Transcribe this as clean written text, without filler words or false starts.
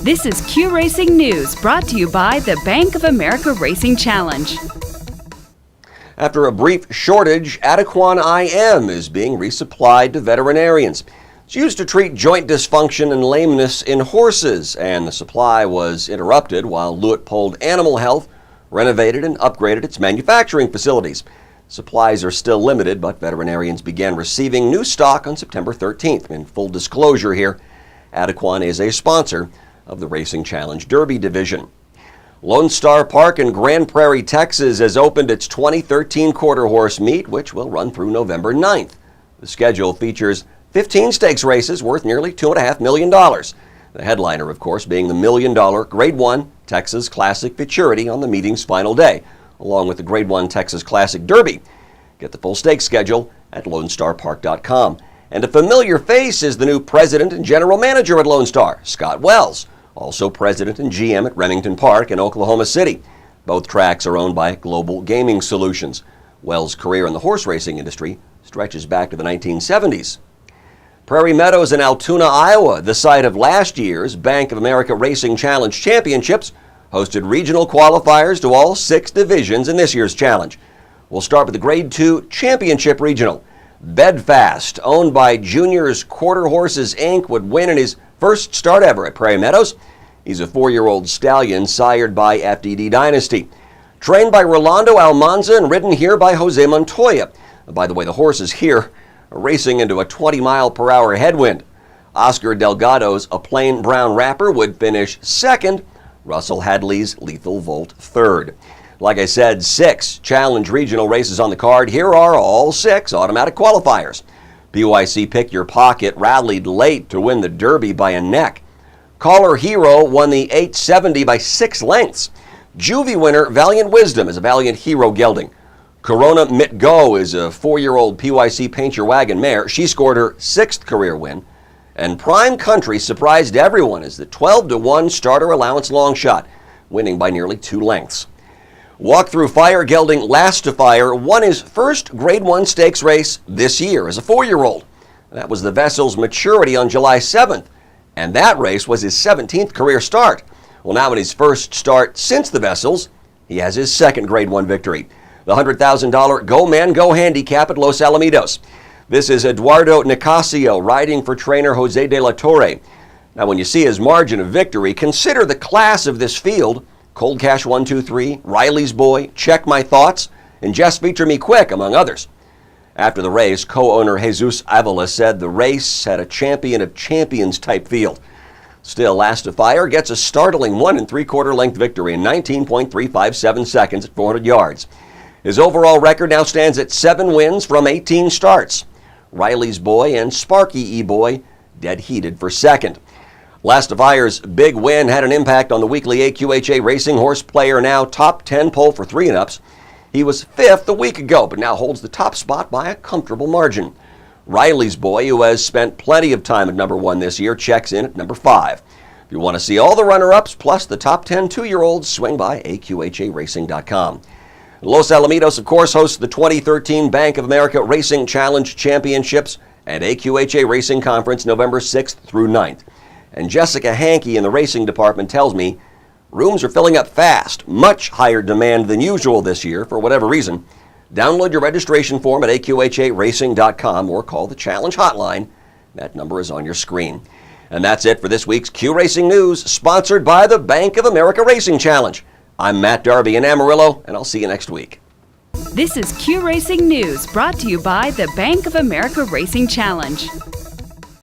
This is Q Racing News, brought to you by the Bank of America Racing Challenge. After a brief shortage, Adequan IM is being resupplied to veterinarians. It's used to treat joint dysfunction and lameness in horses, and the supply was interrupted while Leutpold Animal Health renovated and upgraded its manufacturing facilities. Supplies are still limited, but veterinarians began receiving new stock on September 13th. In full disclosure here, Adequan is a sponsor of the Racing Challenge Derby division. Lone Star Park in Grand Prairie, Texas has opened its 2013 quarter horse meet, which will run through November 9th. The schedule features 15 stakes races worth nearly $2.5 million. The headliner, of course, being the $1 million Grade 1 Texas Classic Futurity on the meeting's final day, along with the Grade 1 Texas Classic Derby. Get the full stakes schedule at LoneStarPark.com. And a familiar face is the new president and general manager at Lone Star, Scott Wells, also president and GM at Remington Park in Oklahoma City. Both tracks are owned by Global Gaming Solutions. Wells' career in the horse racing industry stretches back to the 1970s. Prairie Meadows in Altoona, Iowa, the site of last year's Bank of America Racing Challenge Championships, hosted regional qualifiers to all 6 divisions in this year's challenge. We'll start with the Grade 2 Championship Regional. Bedfast, owned by Juniors Quarter Horses Inc., would win in his first start ever at Prairie Meadows. He's a 4-year-old stallion sired by FDD Dynasty. Trained by Rolando Almanza and ridden here by Jose Montoya. By the way, the horses here are racing into a 20-mile-per-hour headwind. Oscar Delgado's A Plain Brown Wrapper would finish second. Russell Hadley's Lethal Volt third. Like I said, 6 Challenge Regional races on the card. Here are all 6 automatic qualifiers. BYC Pick Your Pocket rallied late to win the Derby by a neck. Caller Hero won the 870 by 6 lengths. Juvie winner Valiant Wisdom is a Valiant Hero gelding. Corona Mit Go is a 4-year-old PYC Paint Your Wagon mare. She scored her 6th career win. And Prime Country surprised everyone as the 12-1 starter allowance long shot, winning by nearly 2 lengths. Walk Through Fire gelding Last to Fire won his first Grade 1 stakes race this year as a 4-year-old. That was the vessel's maturity on July 7th, and that race was his 17th career start. Well, now in his first start since the vessels, he has his 2nd Grade 1 victory. The $100,000 Go Man Go handicap at Los Alamitos. This is Eduardo Nicasio riding for trainer Jose de la Torre. Now, when you see his margin of victory, consider the class of this field. Cold Cash 123, Riley's Boy, Check My Thoughts, and Just Feature Me Quick, among others. After the race, co-owner Jesus Avila said the race had a champion of champions type field. Still, Last to Fire gets a startling 1 3/4 length victory in 19.357 seconds at 400 yards. His overall record now stands at 7 wins from 18 starts. Riley's Boy and Sparky E-Boy dead heated for second. Last to Fire's big win had an impact on the weekly AQHA Racing Horse Player Now top 10 poll for 3 and ups. He was 5th a week ago, but now holds the top spot by a comfortable margin. Riley's Boy, who has spent plenty of time at number 1 this year, checks in at number 5. If you want to see all the runner-ups plus the top 10 2-year-olds, swing by AQHARacing.com. Los Alamitos, of course, hosts the 2013 Bank of America Racing Challenge Championships and AQHA Racing Conference November 6th through 9th. And Jessica Hankey in the racing department tells me rooms are filling up fast, much higher demand than usual this year for whatever reason. Download your registration form at AQHARacing.com or call the Challenge hotline. That number is on your screen. And that's it for this week's Q Racing News, sponsored by the Bank of America Racing Challenge. I'm Matt Darby in Amarillo, and I'll see you next week. This is Q Racing News, brought to you by the Bank of America Racing Challenge.